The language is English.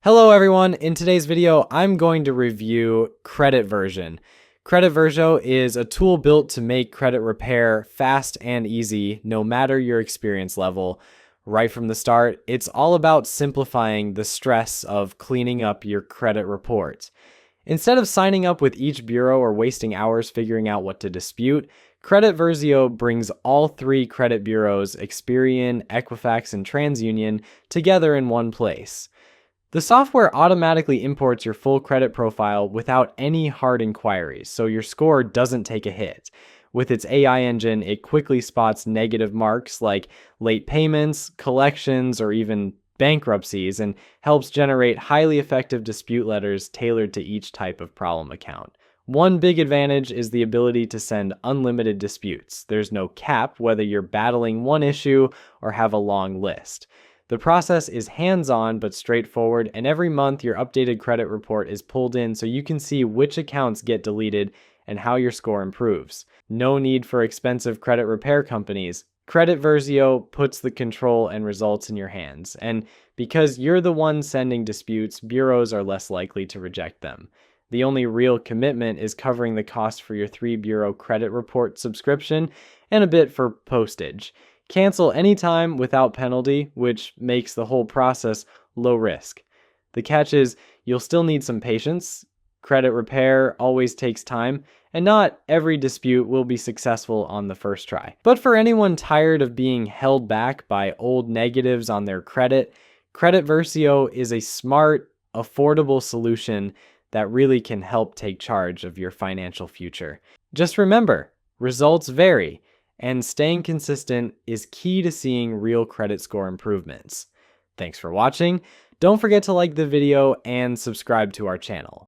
Hello everyone, in today's video I'm going to review Credit Version. Credit Versio is a tool built to make credit repair fast and easy no matter your experience level. Right from the start, it's all about simplifying the stress of cleaning up your credit report. Instead of signing up with each bureau or wasting hours figuring out what to dispute, Credit Versio brings all three credit bureaus, Experian, Equifax, and TransUnion, together in one place. The software automatically imports your full credit profile without any hard inquiries, so your score doesn't take a hit. With its AI engine, it quickly spots negative marks like late payments, collections, or even bankruptcies, and helps generate highly effective dispute letters tailored to each type of problem account. One big advantage is the ability to send unlimited disputes. There's no cap whether you're battling one issue or have a long list. The process is hands-on but straightforward, and every month your updated credit report is pulled in so you can see which accounts get deleted and how your score improves. No need for expensive credit repair companies. Credit Versio puts the control and results in your hands, and because you're the one sending disputes, bureaus are less likely to reject them. The only real commitment is covering the cost for your 3-bureau credit report subscription and a bit for postage. Cancel anytime without penalty, which makes the whole process low risk. The catch is you'll still need some patience. Credit repair always takes time, and not every dispute will be successful on the first try. But for anyone tired of being held back by old negatives on their credit, Credit Versio is a smart, affordable solution that really can help take charge of your financial future. Just remember, results vary, and staying consistent is key to seeing real credit score improvements. Thanks for watching. Don't forget to like the video and subscribe to our channel.